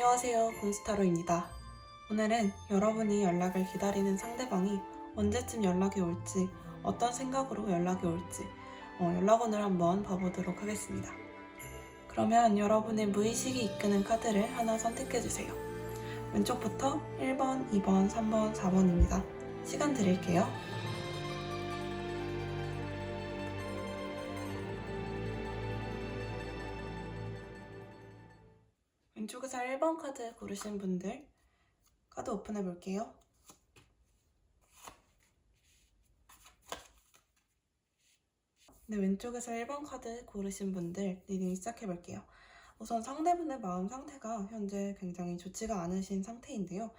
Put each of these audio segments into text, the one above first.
안녕하세요, 공스타로입니다. 오늘은 여러분이 연락을 기다리는 상대방이 언제쯤 연락이 올지, 어떤 생각으로 연락이 올지 연락원을 한번 봐보도록 하겠습니다. 그러면 여러분의 무의식이 이끄는 카드를 하나 선택해주세요. 왼쪽부터 1번, 2번, 3번, 4번입니다. 시간 드릴게요. 왼쪽에서 1번 카드 고르신 분들 카드 오픈해 볼게요. 네, 왼쪽에서 1번 카드 고르신 분들 리딩 시작해 볼게요. 우선 상대분의 마음 상태가 현재 굉장히 좋지가 않으신 상태인데요.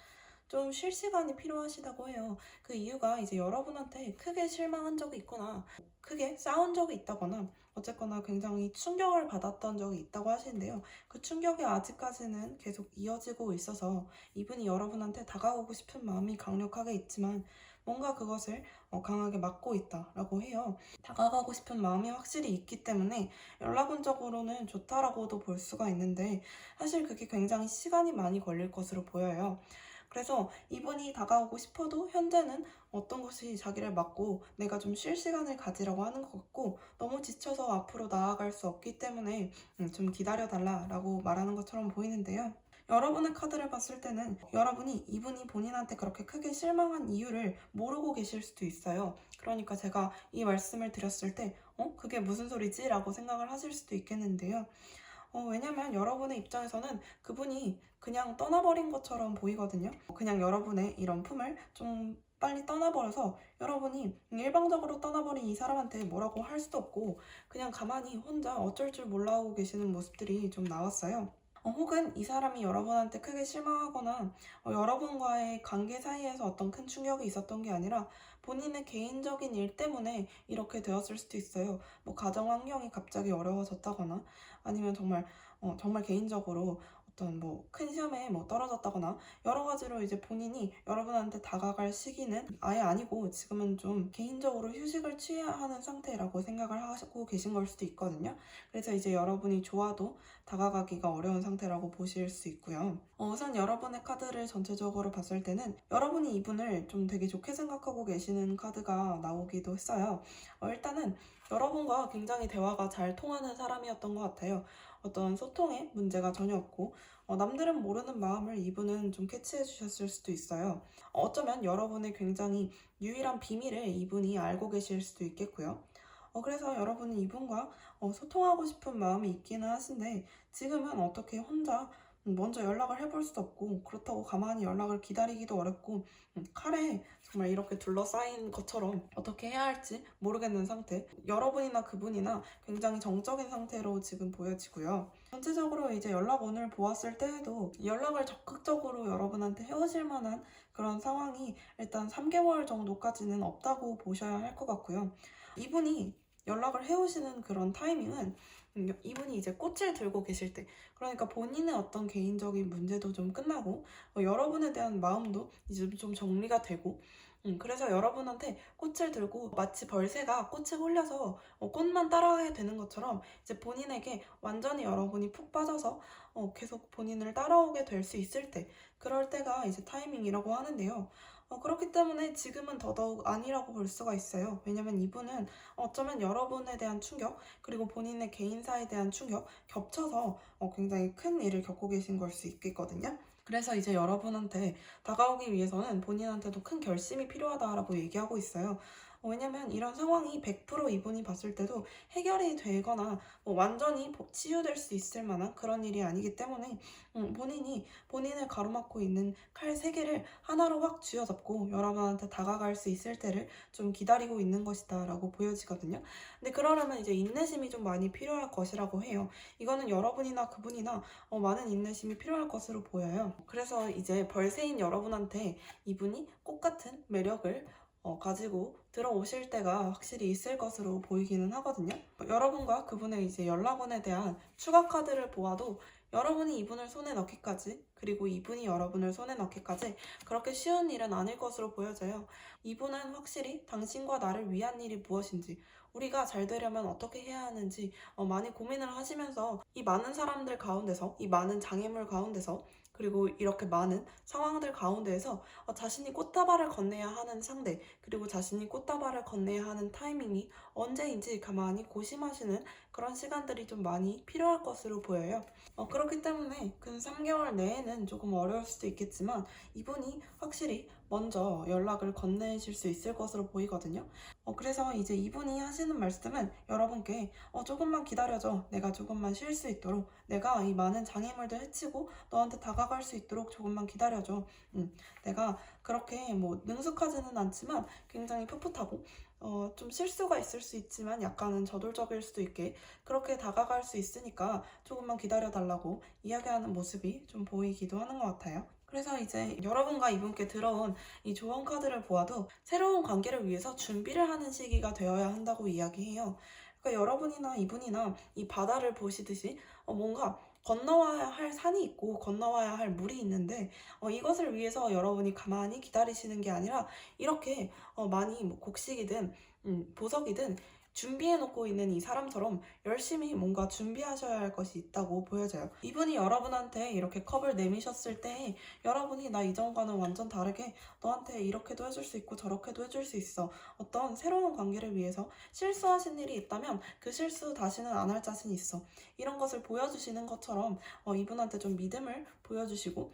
좀 쉴 시간이 필요하시다고 해요. 그 이유가 이제 여러분한테 크게 실망한 적이 있거나 크게 싸운 적이 있다거나 어쨌거나 굉장히 충격을 받았던 적이 있다고 하시는데요. 그 충격이 아직까지는 계속 이어지고 있어서 이분이 여러분한테 다가오고 싶은 마음이 강력하게 있지만 뭔가 그것을 강하게 막고 있다라고 해요. 다가가고 싶은 마음이 확실히 있기 때문에 연락운적으로는 좋다라고도 볼 수가 있는데 사실 그게 굉장히 시간이 많이 걸릴 것으로 보여요. 그래서 이분이 다가오고 싶어도 현재는 어떤 것이 자기를 막고 내가 좀 쉴 시간을 가지라고 하는 것 같고 너무 지쳐서 앞으로 나아갈 수 없기 때문에 좀 기다려달라라고 말하는 것처럼 보이는데요. 여러분의 카드를 봤을 때는 여러분이 이분이 본인한테 그렇게 크게 실망한 이유를 모르고 계실 수도 있어요. 그러니까 제가 이 말씀을 드렸을 때 그게 무슨 소리지? 라고 생각을 하실 수도 있겠는데요. 왜냐면 여러분의 입장에서는 그분이 그냥 떠나버린 것처럼 보이거든요. 그냥 여러분의 이런 품을 좀 빨리 떠나버려서 여러분이 일방적으로 떠나버린 이 사람한테 뭐라고 할 수도 없고 그냥 가만히 혼자 어쩔 줄 몰라하고 계시는 모습들이 좀 나왔어요. 혹은 이 사람이 여러분한테 크게 실망하거나 여러분과의 관계 사이에서 어떤 큰 충격이 있었던 게 아니라 본인의 개인적인 일 때문에 이렇게 되었을 수도 있어요. 뭐 가정 환경이 갑자기 어려워졌다거나 아니면 정말 개인적으로 어떤 뭐 큰 시험에 뭐 떨어졌다거나 여러 가지로 이제 본인이 여러분한테 다가갈 시기는 아예 아니고 지금은 좀 개인적으로 휴식을 취해야 하는 상태라고 생각을 하고 계신 걸 수도 있거든요. 그래서 이제 여러분이 좋아도 다가가기가 어려운 상태라고 보실 수 있고요. 우선 여러분의 카드를 전체적으로 봤을 때는 여러분이 이분을 좀 되게 좋게 생각하고 계시는 카드가 나오기도 했어요. 일단은 여러분과 굉장히 대화가 잘 통하는 사람이었던 것 같아요. 어떤 소통에 문제가 전혀 없고 남들은 모르는 마음을 이분은 좀 캐치해 주셨을 수도 있어요. 어쩌면 여러분의 굉장히 유일한 비밀을 이분이 알고 계실 수도 있겠고요. 그래서 여러분은 이분과 소통하고 싶은 마음이 있기는 하신데 지금은 어떻게 혼자 먼저 연락을 해볼 수도 없고 그렇다고 가만히 연락을 기다리기도 어렵고 칼에 정말 이렇게 둘러싸인 것처럼 어떻게 해야 할지 모르겠는 상태. 여러분이나 그분이나 굉장히 정적인 상태로 지금 보여지고요. 전체적으로 이제 연락원을 보았을 때에도 연락을 적극적으로 여러분한테 해오실 만한 그런 상황이 일단 3개월 정도까지는 없다고 보셔야 할 것 같고요. 이분이 연락을 해오시는 그런 타이밍은 이분이 이제 꽃을 들고 계실 때, 그러니까 본인의 어떤 개인적인 문제도 좀 끝나고 여러분에 대한 마음도 이제 좀 정리가 되고 그래서 여러분한테 꽃을 들고 마치 벌새가 꽃에 홀려서 꽃만 따라가게 되는 것처럼 이제 본인에게 완전히 여러분이 푹 빠져서 계속 본인을 따라오게 될 수 있을 때, 그럴 때가 이제 타이밍이라고 하는데요. 그렇기 때문에 지금은 더더욱 아니라고 볼 수가 있어요. 왜냐면 이분은 어쩌면 여러분에 대한 충격, 그리고 본인의 개인사에 대한 충격 겹쳐서 굉장히 큰 일을 겪고 계신 걸 수 있겠거든요. 그래서 이제 여러분한테 다가오기 위해서는 본인한테도 큰 결심이 필요하다라고 얘기하고 있어요. 왜냐면 이런 상황이 100% 이분이 봤을 때도 해결이 되거나 뭐 완전히 치유될 수 있을 만한 그런 일이 아니기 때문에 본인이 본인을 가로막고 있는 칼 3개를 하나로 확 쥐어잡고 여러분한테 다가갈 수 있을 때를 좀 기다리고 있는 것이다 라고 보여지거든요. 근데 그러려면 이제 인내심이 좀 많이 필요할 것이라고 해요. 이거는 여러분이나 그분이나 많은 인내심이 필요할 것으로 보여요. 그래서 이제 벌새인 여러분한테 이분이 꽃 같은 매력을 가지고 들어오실 때가 확실히 있을 것으로 보이기는 하거든요. 여러분과 그분의 이제 연락원에 대한 추가 카드를 보아도 여러분이 이분을 손에 넣기까지, 그리고 이분이 여러분을 손에 넣기까지 그렇게 쉬운 일은 아닐 것으로 보여져요. 이분은 확실히 당신과 나를 위한 일이 무엇인지, 우리가 잘 되려면 어떻게 해야 하는지 많이 고민을 하시면서 이 많은 사람들 가운데서, 이 많은 장애물 가운데서, 그리고 이렇게 많은 상황들 가운데에서 자신이 꽃다발을 건네야 하는 상대, 그리고 자신이 꽃다발을 건네야 하는 타이밍이 언제인지 가만히 고심하시는 그런 시간들이 좀 많이 필요할 것으로 보여요. 그렇기 때문에 근 3개월 내에는 조금 어려울 수도 있겠지만 이분이 확실히 먼저 연락을 건네실 수 있을 것으로 보이거든요. 그래서 이제 이분이 하시는 말씀은 여러분께 조금만 기다려줘. 내가 조금만 쉴 수 있도록, 내가 이 많은 장애물들 해치고 너한테 다가갈 수 있도록 조금만 기다려줘. 내가 그렇게 뭐 능숙하지는 않지만 굉장히 풋풋하고 좀 실수가 있을 수 있지만 약간은 저돌적일 수도 있게 그렇게 다가갈 수 있으니까 조금만 기다려달라고 이야기하는 모습이 좀 보이기도 하는 것 같아요. 그래서 이제 여러분과 이분께 들어온 이 조언 카드를 보아도 새로운 관계를 위해서 준비를 하는 시기가 되어야 한다고 이야기해요. 그러니까 여러분이나 이분이나 이 바다를 보시듯이 뭔가 건너와야 할 산이 있고 건너와야 할 물이 있는데 이것을 위해서 여러분이 가만히 기다리시는 게 아니라 이렇게 많이 뭐 곡식이든 보석이든 준비해 놓고 있는 이 사람처럼 열심히 뭔가 준비하셔야 할 것이 있다고 보여져요. 이분이 여러분한테 이렇게 컵을 내미셨을 때 여러분이 나 이전과는 완전 다르게 너한테 이렇게도 해줄 수 있고 저렇게도 해줄 수 있어. 어떤 새로운 관계를 위해서 실수하신 일이 있다면 그 실수 다시는 안 할 자신 있어. 이런 것을 보여주시는 것처럼 이분한테 좀 믿음을 보여주시고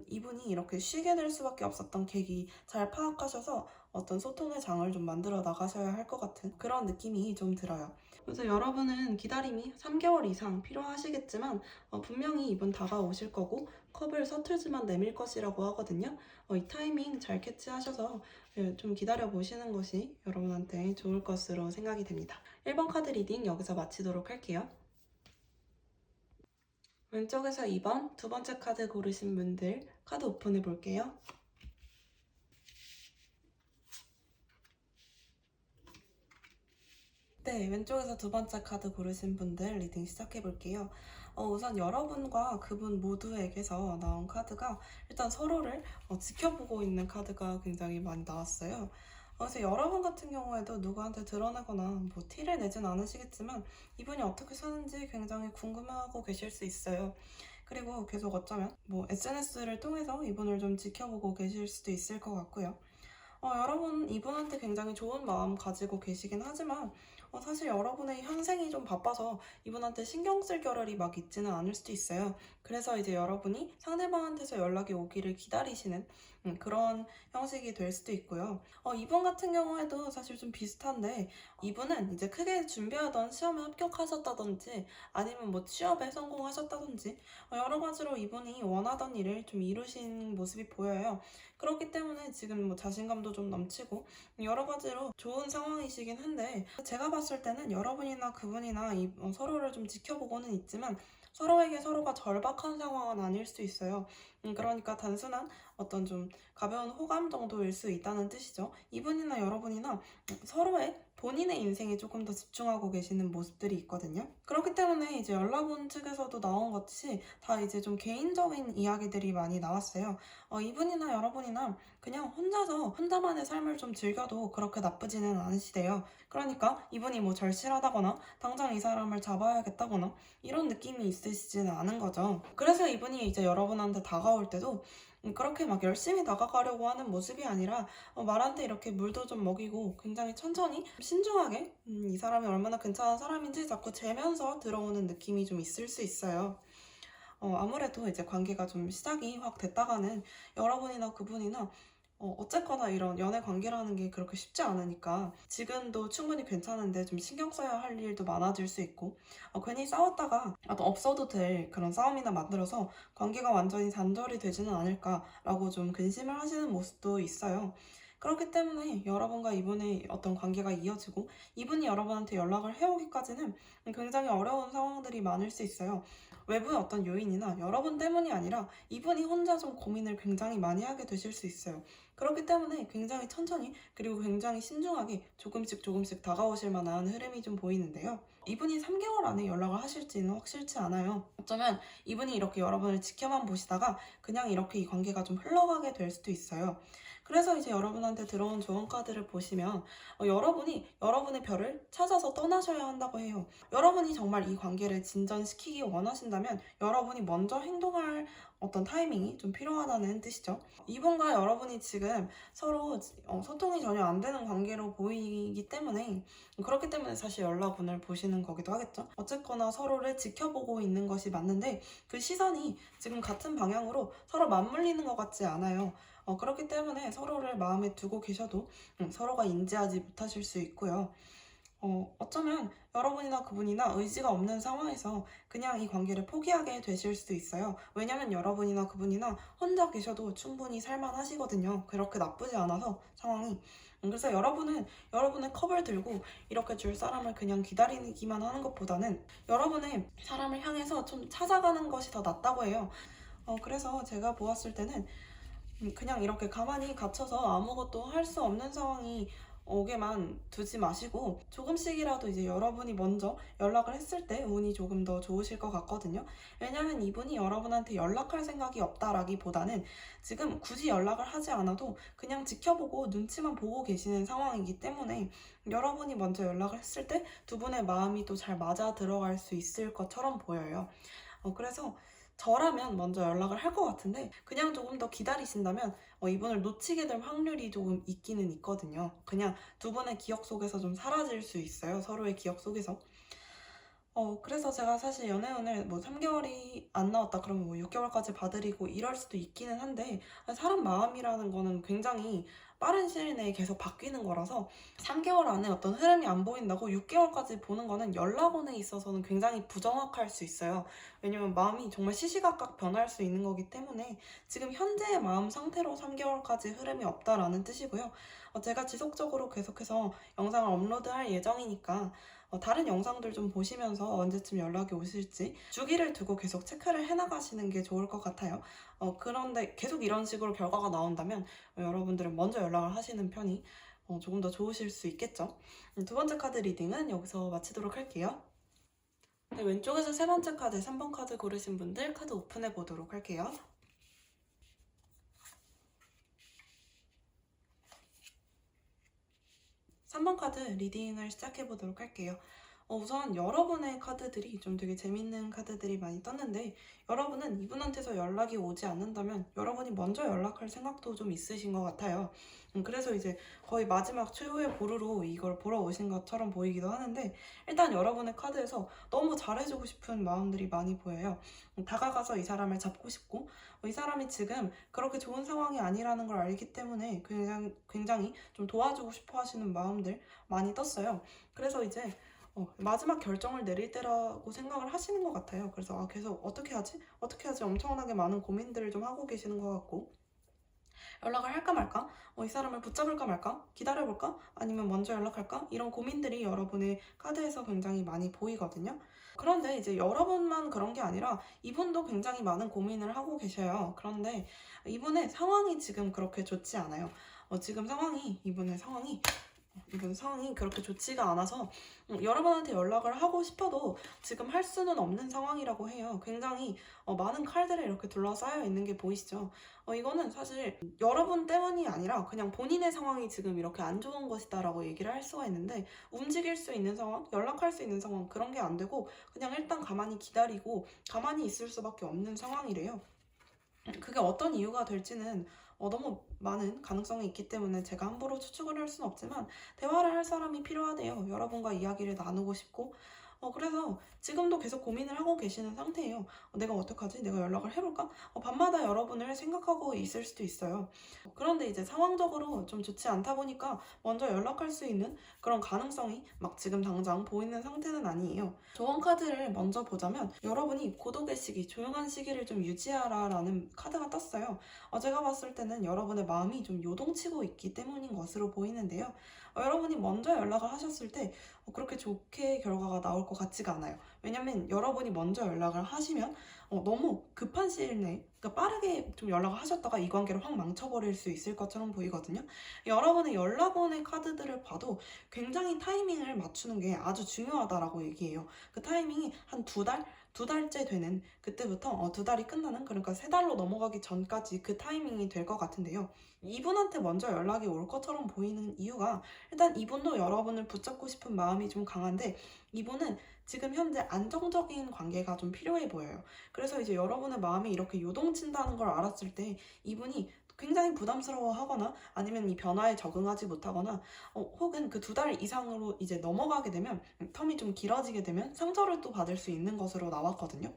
이분이 이렇게 쉬게 될 수밖에 없었던 계기 잘 파악하셔서 어떤 소통의 장을 좀 만들어 나가셔야 할 것 같은 그런 느낌이 좀 들어요. 그래서 여러분은 기다림이 3개월 이상 필요하시겠지만 분명히 이분 다가오실 거고 컵을 서툴지만 내밀 것이라고 하거든요. 이 타이밍 잘 캐치하셔서 좀 기다려 보시는 것이 여러분한테 좋을 것으로 생각이 됩니다. 1번 카드 리딩 여기서 마치도록 할게요. 왼쪽에서 2번 두 번째 카드 고르신 분들 카드 오픈해 볼게요. 네, 왼쪽에서 두 번째 카드 고르신 분들 리딩 시작해 볼게요. 우선 여러분과 그분 모두에게서 나온 카드가 일단 서로를 지켜보고 있는 카드가 굉장히 많이 나왔어요. 그래서 여러분 같은 경우에도 누구한테 드러내거나 뭐 티를 내진 않으시겠지만 이분이 어떻게 사는지 굉장히 궁금해하고 계실 수 있어요. 그리고 계속 어쩌면 뭐 SNS를 통해서 이분을 좀 지켜보고 계실 수도 있을 것 같고요. 여러분 이분한테 굉장히 좋은 마음 가지고 계시긴 하지만 사실 여러분의 현생이 좀 바빠서 이분한테 신경 쓸 겨를이 막 있지는 않을 수도 있어요. 그래서 이제 여러분이 상대방한테서 연락이 오기를 기다리시는 그런 형식이 될 수도 있고요. 이분 같은 경우에도 사실 좀 비슷한데 이분은 이제 크게 준비하던 시험에 합격하셨다든지 아니면 뭐 취업에 성공하셨다든지 여러 가지로 이분이 원하던 일을 좀 이루신 모습이 보여요. 그렇기 때문에 지금 뭐 자신감도 좀 넘치고 여러 가지로 좋은 상황이시긴 한데 제가 봤을 때는 여러분이나 그분이나 서로를 좀 지켜보고는 있지만 서로에게 서로가 절박한 상황은 아닐 수 있어요. 그러니까 단순한 어떤 좀 가벼운 호감 정도일 수 있다는 뜻이죠. 이분이나 여러분이나 서로의 본인의 인생에 조금 더 집중하고 계시는 모습들이 있거든요. 그렇기 때문에 이제 연락원 측에서도 나온 것이 다 이제 좀 개인적인 이야기들이 많이 나왔어요. 이분이나 여러분이나 그냥 혼자만의 삶을 좀 즐겨도 그렇게 나쁘지는 않으시대요. 그러니까 이분이 뭐 절실하다거나 당장 이 사람을 잡아야겠다거나 이런 느낌이 있으시지는 않은 거죠. 그래서 이분이 이제 여러분한테 다가올 때도 그렇게 막 열심히 다가가려고 하는 모습이 아니라 말한테 이렇게 물도 좀 먹이고 굉장히 천천히 신중하게 이 사람이 얼마나 괜찮은 사람인지 자꾸 재면서 들어오는 느낌이 좀 있을 수 있어요. 아무래도 이제 관계가 좀 시작이 확 됐다가는 여러분이나 그분이나 어쨌거나 이런 연애 관계라는 게 그렇게 쉽지 않으니까 지금도 충분히 괜찮은데 좀 신경 써야 할 일도 많아질 수 있고 괜히 싸웠다가 또 없어도 될 그런 싸움이나 만들어서 관계가 완전히 단절이 되지는 않을까라고 좀 근심을 하시는 모습도 있어요. 그렇기 때문에 여러분과 이분의 어떤 관계가 이어지고 이분이 여러분한테 연락을 해오기까지는 굉장히 어려운 상황들이 많을 수 있어요. 외부의 어떤 요인이나 여러분 때문이 아니라 이분이 혼자 좀 고민을 굉장히 많이 하게 되실 수 있어요. 그렇기 때문에 굉장히 천천히 그리고 굉장히 신중하게 조금씩 조금씩 다가오실 만한 흐름이 좀 보이는데요. 이분이 3개월 안에 연락을 하실지는 확실치 않아요. 어쩌면 이분이 이렇게 여러분을 지켜만 보시다가 그냥 이렇게 이 관계가 좀 흘러가게 될 수도 있어요. 그래서 이제 여러분한테 들어온 조언 카드를 보시면 여러분이 여러분의 별을 찾아서 떠나셔야 한다고 해요. 여러분이 정말 이 관계를 진전시키기 원하신다면 여러분이 먼저 행동할 어떤 타이밍이 좀 필요하다는 뜻이죠. 이분과 여러분이 지금 서로 소통이 전혀 안 되는 관계로 보이기 때문에 그렇기 때문에 사실 연락운을 보시는 거기도 하겠죠. 어쨌거나 서로를 지켜보고 있는 것이 맞는데 그 시선이 지금 같은 방향으로 서로 맞물리는 것 같지 않아요. 그렇기 때문에 서로를 마음에 두고 계셔도 서로가 인지하지 못하실 수 있고요. 어쩌면 여러분이나 그분이나 의지가 없는 상황에서 그냥 이 관계를 포기하게 되실 수도 있어요. 왜냐면 여러분이나 그분이나 혼자 계셔도 충분히 살만하시거든요. 그렇게 나쁘지 않아서 상황이. 그래서 여러분은 여러분의 컵을 들고 이렇게 줄 사람을 그냥 기다리기만 하는 것보다는 여러분의 사람을 향해서 좀 찾아가는 것이 더 낫다고 해요. 그래서 제가 보았을 때는 그냥 이렇게 가만히 갇혀서 아무것도 할 수 없는 상황이 오게만 두지 마시고 조금씩이라도 이제 여러분이 먼저 연락을 했을 때 운이 조금 더 좋으실 것 같거든요. 왜냐면 이분이 여러분한테 연락할 생각이 없다라기보다는 지금 굳이 연락을 하지 않아도 그냥 지켜보고 눈치만 보고 계시는 상황이기 때문에 여러분이 먼저 연락을 했을 때 두 분의 마음이 또 잘 맞아 들어갈 수 있을 것처럼 보여요. 그래서 저라면 먼저 연락을 할 것 같은데 그냥 조금 더 기다리신다면 이분을 놓치게 될 확률이 조금 있기는 있거든요. 그냥 두 분의 기억 속에서 좀 사라질 수 있어요. 서로의 기억 속에서. 그래서 제가 사실 연애운을 뭐 3개월이 안 나왔다 그러면 뭐 6개월까지 봐드리고 이럴 수도 있기는 한데 사람 마음이라는 거는 굉장히 빠른 시일 내에 계속 바뀌는 거라서 3개월 안에 어떤 흐름이 안 보인다고 6개월까지 보는 거는 연락운에 있어서는 굉장히 부정확할 수 있어요. 왜냐면 마음이 정말 시시각각 변할 수 있는 거기 때문에 지금 현재의 마음 상태로 3개월까지 흐름이 없다라는 뜻이고요. 제가 지속적으로 계속해서 영상을 업로드할 예정이니까 다른 영상들 좀 보시면서 언제쯤 연락이 오실지 주기를 두고 계속 체크를 해나가시는 게 좋을 것 같아요. 그런데 계속 이런 식으로 결과가 나온다면 여러분들은 먼저 연락을 하시는 편이 조금 더 좋으실 수 있겠죠. 두 번째 카드 리딩은 여기서 마치도록 할게요. 네, 왼쪽에서 세 번째 카드, 3번 카드 고르신 분들 카드 오픈해 보도록 할게요. 3번 카드 리딩을 시작해 보도록 할게요. 우선 여러분의 카드들이 좀 되게 재밌는 카드들이 많이 떴는데 여러분은 이분한테서 연락이 오지 않는다면 여러분이 먼저 연락할 생각도 좀 있으신 것 같아요. 그래서 이제 거의 마지막 최후의 보루로 이걸 보러 오신 것처럼 보이기도 하는데 일단 여러분의 카드에서 너무 잘해주고 싶은 마음들이 많이 보여요. 다가가서 이 사람을 잡고 싶고 이 사람이 지금 그렇게 좋은 상황이 아니라는 걸 알기 때문에 굉장히 좀 도와주고 싶어 하시는 마음들 많이 떴어요. 그래서 이제 마지막 결정을 내릴 때라고 생각을 하시는 것 같아요. 그래서 계속 어떻게 하지? 어떻게 하지? 엄청나게 많은 고민들을 좀 하고 계시는 것 같고 연락을 할까 말까? 이 사람을 붙잡을까 말까? 기다려볼까? 아니면 먼저 연락할까? 이런 고민들이 여러분의 카드에서 굉장히 많이 보이거든요. 그런데 이제 여러분만 그런 게 아니라 이분도 굉장히 많은 고민을 하고 계셔요. 그런데 이분의 상황이 지금 그렇게 좋지 않아요. 이분의 상황이 그렇게 좋지가 않아서 여러분한테 연락을 하고 싶어도 지금 할 수는 없는 상황이라고 해요. 굉장히 많은 칼들이 이렇게 둘러싸여 있는 게 보이시죠? 이거는 사실 여러분 때문이 아니라 그냥 본인의 상황이 지금 이렇게 안 좋은 것이다라고 얘기를 할 수가 있는데 움직일 수 있는 상황, 연락할 수 있는 상황 그런 게 안 되고 그냥 일단 가만히 기다리고 가만히 있을 수밖에 없는 상황이래요. 그게 어떤 이유가 될지는 너무 많은 가능성이 있기 때문에 제가 함부로 추측을 할 수는 없지만 대화를 할 사람이 필요하대요. 여러분과 이야기를 나누고 싶고 그래서 지금도 계속 고민을 하고 계시는 상태예요. 내가 어떡하지? 내가 연락을 해볼까? 밤마다 여러분을 생각하고 있을 수도 있어요. 그런데 이제 상황적으로 좀 좋지 않다 보니까 먼저 연락할 수 있는 그런 가능성이 막 지금 당장 보이는 상태는 아니에요. 조언 카드를 먼저 보자면 여러분이 고독의 시기, 조용한 시기를 좀 유지하라 라는 카드가 떴어요. 제가 봤을 때는 여러분의 마음이 좀 요동치고 있기 때문인 것으로 보이는데요. 여러분이 먼저 연락을 하셨을 때 그렇게 좋게 결과가 나올 것 같지가 않아요. 왜냐면 여러분이 먼저 연락을 하시면 너무 급한 시일 내에, 그러니까 빠르게 좀 연락을 하셨다가 이 관계를 확 망쳐버릴 수 있을 것처럼 보이거든요. 여러분의 연락원의 카드들을 봐도 굉장히 타이밍을 맞추는 게 아주 중요하다라고 얘기해요. 그 타이밍이 한 두 달? 두 달째 되는 그때부터 두 달이 끝나는, 그러니까 세 달로 넘어가기 전까지 그 타이밍이 될 것 같은데요. 이분한테 먼저 연락이 올 것처럼 보이는 이유가, 일단 이분도 여러분을 붙잡고 싶은 마음이 좀 강한데, 이분은 지금 현재 안정적인 관계가 좀 필요해 보여요. 그래서 이제 여러분의 마음이 이렇게 요동친다는 걸 알았을 때 이분이 굉장히 부담스러워 하거나, 아니면 이 변화에 적응하지 못하거나, 혹은 그 두 달 이상으로 이제 넘어가게 되면, 텀이 좀 길어지게 되면 상처를 또 받을 수 있는 것으로 나왔거든요.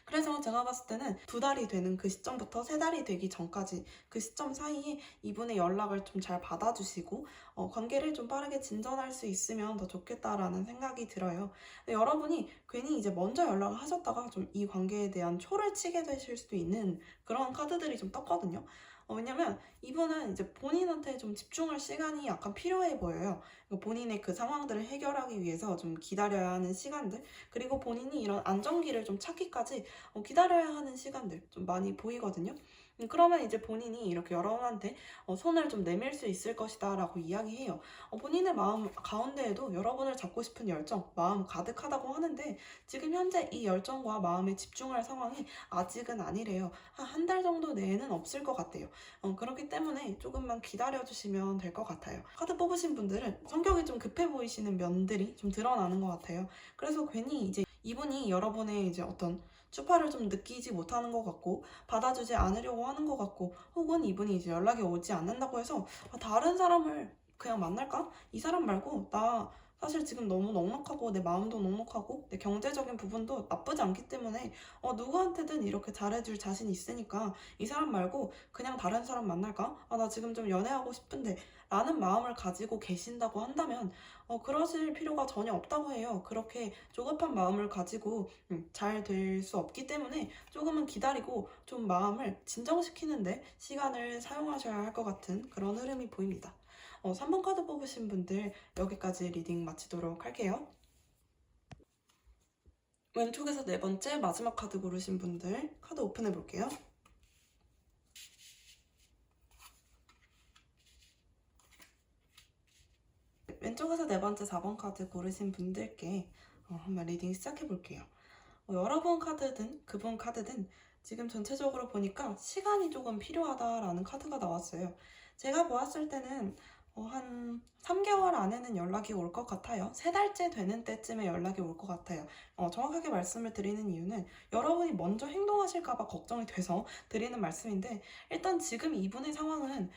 그래서 제가 봤을 때는 두 달이 되는 그 시점부터 세 달이 되기 전까지 그 시점 사이에 이분의 연락을 좀 잘 받아주시고 관계를 좀 빠르게 진전할 수 있으면 더 좋겠다라는 생각이 들어요. 근데 여러분이 괜히 이제 먼저 연락을 하셨다가 좀 이 관계에 대한 초를 치게 되실 수도 있는 그런 카드들이 좀 떴거든요. 왜냐면 이분은 이제 본인한테 좀 집중할 시간이 약간 필요해 보여요. 그러니까 본인의 그 상황들을 해결하기 위해서 좀 기다려야 하는 시간들, 그리고 본인이 이런 안정기를 좀 찾기까지 기다려야 하는 시간들 좀 많이 보이거든요. 그러면 이제 본인이 이렇게 여러분한테 손을 좀 내밀 수 있을 것이다 라고 이야기해요. 본인의 마음 가운데에도 여러분을 잡고 싶은 열정, 마음 가득하다고 하는데, 지금 현재 이 열정과 마음에 집중할 상황이 아직은 아니래요. 한 달 정도 내에는 없을 것 같아요. 그렇기 때문에 조금만 기다려주시면 될 것 같아요. 카드 뽑으신 분들은 성격이 좀 급해 보이시는 면들이 좀 드러나는 것 같아요. 그래서 괜히 이제 이분이 여러분의 이제 어떤 추파를 좀 느끼지 못하는 것 같고, 받아주지 않으려고 하는 것 같고, 혹은 이분이 이제 연락이 오지 않는다고 해서 다른 사람을 그냥 만날까? 이 사람 말고 나 사실 지금 너무 넉넉하고 내 마음도 넉넉하고 내 경제적인 부분도 나쁘지 않기 때문에 누구한테든 이렇게 잘해줄 자신 있으니까 이 사람 말고 그냥 다른 사람 만날까? 나 지금 좀 연애하고 싶은데 라는 마음을 가지고 계신다고 한다면 그러실 필요가 전혀 없다고 해요. 그렇게 조급한 마음을 가지고 잘 될 수 없기 때문에 조금은 기다리고 좀 마음을 진정시키는데 시간을 사용하셔야 할 것 같은 그런 흐름이 보입니다. 3번 카드 뽑으신 분들 여기까지 리딩 마치도록 할게요. 왼쪽에서 네 번째 마지막 카드 고르신 분들 카드 오픈해 볼게요. 왼쪽에서 네 번째 4번 카드 고르신 분들께 한번 리딩 시작해 볼게요. 여러분 카드든 그분 카드든 지금 전체적으로 보니까 시간이 조금 필요하다라는 카드가 나왔어요. 제가 보았을 때는 한 3개월 안에는 연락이 올 것 같아요. 3달째 되는 때쯤에 연락이 올 것 같아요. 정확하게 말씀을 드리는 이유는 여러분이 먼저 행동하실까봐 걱정이 돼서 드리는 말씀인데, 일단 지금 이분의 상황은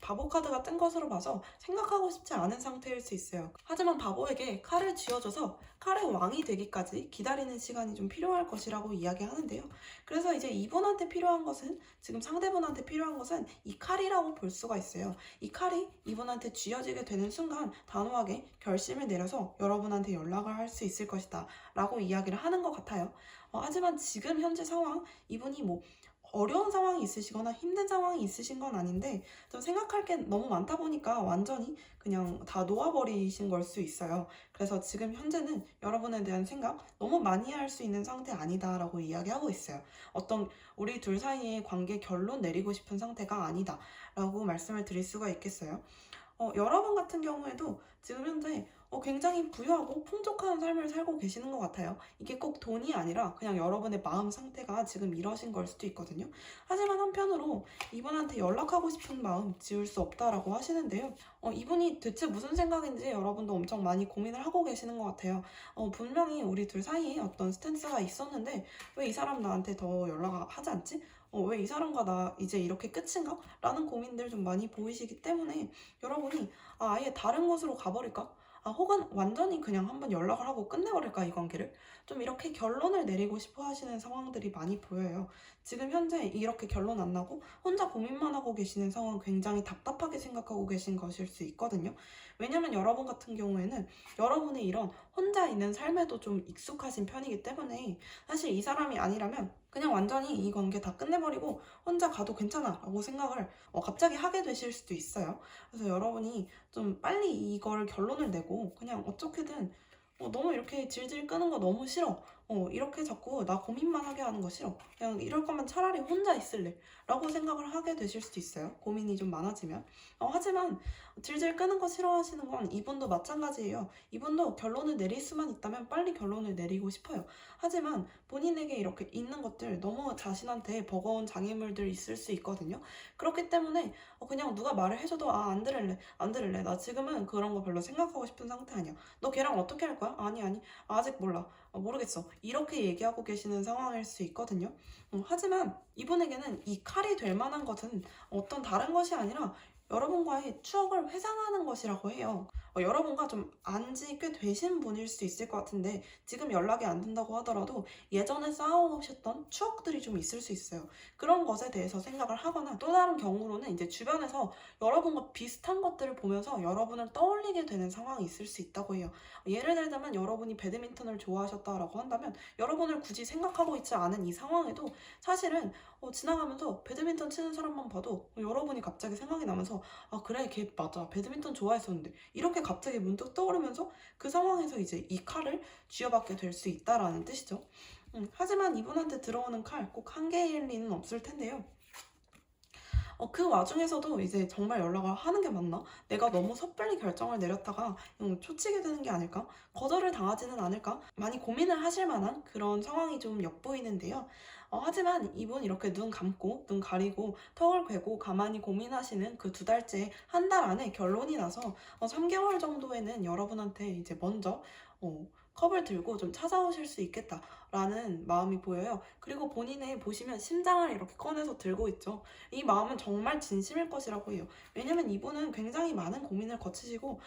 바보 카드가 뜬 것으로 봐서 생각하고 싶지 않은 상태일 수 있어요. 하지만 바보에게 칼을 쥐어줘서 칼의 왕이 되기까지 기다리는 시간이 좀 필요할 것이라고 이야기하는데요. 그래서 이제 이분한테 필요한 것은, 지금 상대분한테 필요한 것은 이 칼이라고 볼 수가 있어요. 이 칼이 이분한테 쥐어지게 되는 순간 단호하게 결심을 내려서 여러분한테 연락을 할 수 있을 것이다 라고 이야기를 하는 것 같아요. 하지만 지금 현재 상황, 이분이 뭐 어려운 상황이 있으시거나 힘든 상황이 있으신 건 아닌데, 좀 생각할 게 너무 많다 보니까 완전히 그냥 다 놓아버리신 걸 수 있어요. 그래서 지금 현재는 여러분에 대한 생각 너무 많이 할 수 있는 상태 아니다라고 이야기하고 있어요. 어떤 우리 둘 사이의 관계 결론 내리고 싶은 상태가 아니다라고 말씀을 드릴 수가 있겠어요. 여러분 같은 경우에도 지금 현재 굉장히 부유하고 풍족한 삶을 살고 계시는 것 같아요. 이게 꼭 돈이 아니라 그냥 여러분의 마음 상태가 지금 이러신 걸 수도 있거든요. 하지만 한편으로 이분한테 연락하고 싶은 마음 지울 수 없다라고 하시는데요. 이분이 대체 무슨 생각인지 여러분도 엄청 많이 고민을 하고 계시는 것 같아요. 분명히 우리 둘 사이에 어떤 스탠스가 있었는데 왜 이 사람 나한테 더 연락하지 않지? 왜 이 사람과 나 이제 이렇게 끝인가? 라는 고민들 좀 많이 보이시기 때문에 여러분이 아예 다른 곳으로 가버릴까? 혹은 완전히 그냥 한번 연락을 하고 끝내버릴까, 이 관계를? 좀 이렇게 결론을 내리고 싶어 하시는 상황들이 많이 보여요. 지금 현재 이렇게 결론 안 나고 혼자 고민만 하고 계시는 상황 굉장히 답답하게 생각하고 계신 것일 수 있거든요. 왜냐면 여러분 같은 경우에는 여러분의 이런 혼자 있는 삶에도 좀 익숙하신 편이기 때문에 사실 이 사람이 아니라면 그냥 완전히 이 관계 다 끝내버리고 혼자 가도 괜찮아 라고 생각을 갑자기 하게 되실 수도 있어요. 그래서 여러분이 좀 빨리 이걸 결론을 내고 그냥 어떻게든 너무 이렇게 질질 끄는 거 너무 싫어. 이렇게 자꾸 나 고민만 하게 하는 거 싫어. 그냥 이럴 거면 차라리 혼자 있을래. 라고 생각을 하게 되실 수도 있어요. 고민이 좀 많아지면. 하지만 질질 끄는 거 싫어하시는 건 이분도 마찬가지예요. 이분도 결론을 내릴 수만 있다면 빨리 결론을 내리고 싶어요. 하지만 본인에게 이렇게 있는 것들 너무 자신한테 버거운 장애물들 있을 수 있거든요. 그렇기 때문에 그냥 누가 말을 해줘도 안 들을래. 안 들을래. 나 지금은 그런 거 별로 생각하고 싶은 상태 아니야. 너 걔랑 어떻게 할 거야? 아니, 아직 몰라. 모르겠어. 이렇게 얘기하고 계시는 상황일 수 있거든요. 하지만 이분에게는 이 칼이 될 만한 것은 어떤 다른 것이 아니라 여러분과의 추억을 회상하는 것이라고 해요. 여러분과 좀 안지 꽤 되신 분일 수 있을 것 같은데 지금 연락이 안 된다고 하더라도 예전에 쌓아오셨던 추억들이 좀 있을 수 있어요. 그런 것에 대해서 생각을 하거나 또 다른 경우로는 이제 주변에서 여러분과 비슷한 것들을 보면서 여러분을 떠올리게 되는 상황이 있을 수 있다고 해요. 예를 들자면 여러분이 배드민턴을 좋아하셨다라고 한다면 여러분을 굳이 생각하고 있지 않은 이 상황에도 사실은 지나가면서 배드민턴 치는 사람만 봐도 여러분이 갑자기 생각이 나면서 아 그래 걔 맞아 배드민턴 좋아했었는데 이렇게 갑자기 문득 떠오르면서 그 상황에서 이제 이 칼을 쥐어받게 될 수 있다라는 뜻이죠. 하지만 이분한테 들어오는 칼 꼭 한 개일 리는 없을 텐데요. 그 와중에서도 이제 정말 연락을 하는 게 맞나? 내가 너무 섣불리 결정을 내렸다가 초치게 되는 게 아닐까? 거절을 당하지는 않을까? 많이 고민을 하실 만한 그런 상황이 좀 엿보이는데요. 하지만 이분 이렇게 눈 감고 눈 가리고 턱을 괴고 가만히 고민하시는 그 2달째 한 달 안에 결론이 나서 3개월 정도에는 여러분한테 이제 먼저 컵을 들고 좀 찾아오실 수 있겠다라는 마음이 보여요. 그리고 본인의 보시면 심장을 이렇게 꺼내서 들고 있죠. 이 마음은 정말 진심일 것이라고 해요. 왜냐면 이분은 굉장히 많은 고민을 거치시고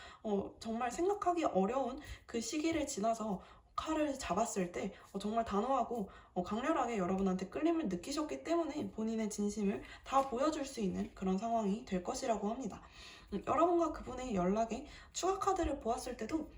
정말 생각하기 어려운 그 시기를 지나서 칼을 잡았을 때 정말 단호하고 강렬하게 여러분한테 끌림을 느끼셨기 때문에 본인의 진심을 다 보여줄 수 있는 그런 상황이 될 것이라고 합니다. 여러분과 그분의 연락에 추가 카드를 보았을 때도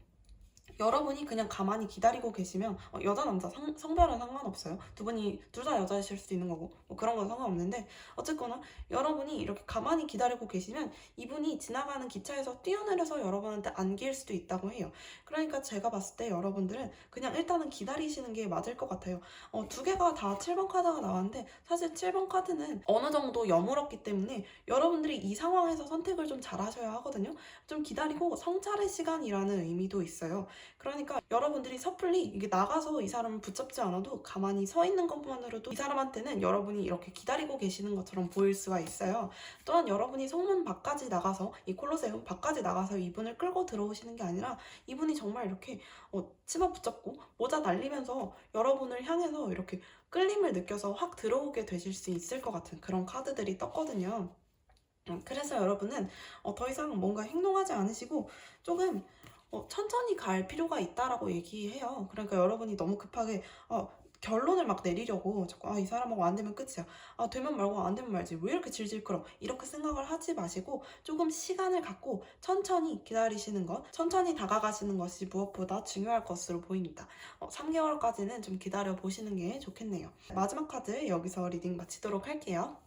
여러분이 그냥 가만히 기다리고 계시면 여자 남자 성별은 상관없어요. 두 분이 둘 다 여자이실 수도 있는 거고 뭐 그런 건 상관없는데 어쨌거나 여러분이 이렇게 가만히 기다리고 계시면 이분이 지나가는 기차에서 뛰어내려서 여러분한테 안길 수도 있다고 해요. 그러니까 제가 봤을 때 여러분들은 그냥 일단은 기다리시는 게 맞을 것 같아요. 2개가 다 7번 카드가 나왔는데 사실 7번 카드는 어느 정도 여물었기 때문에 여러분들이 이 상황에서 선택을 좀 잘 하셔야 하거든요. 좀 기다리고 성찰의 시간이라는 의미도 있어요. 그러니까 여러분들이 섣불리 이게 나가서 이 사람을 붙잡지 않아도 가만히 서 있는 것만으로도 이 사람한테는 여러분이 이렇게 기다리고 계시는 것처럼 보일 수가 있어요. 또한 여러분이 성문 밖까지 나가서 이 콜로세움 밖까지 나가서 이분을 끌고 들어오시는 게 아니라 이분이 정말 이렇게 치마 붙잡고 모자 날리면서 여러분을 향해서 이렇게 끌림을 느껴서 확 들어오게 되실 수 있을 것 같은 그런 카드들이 떴거든요. 그래서 여러분은 더 이상 뭔가 행동하지 않으시고 조금 천천히 갈 필요가 있다라고 얘기해요. 그러니까 여러분이 너무 급하게 결론을 막 내리려고 자꾸 이 사람하고 안 되면 끝이야. 되면 말고 안 되면 말지. 왜 이렇게 질질 끌어? 이렇게 생각을 하지 마시고 조금 시간을 갖고 천천히 기다리시는 것, 천천히 다가가시는 것이 무엇보다 중요할 것으로 보입니다. 3개월까지는 좀 기다려 보시는 게 좋겠네요. 마지막 카드 여기서 리딩 마치도록 할게요.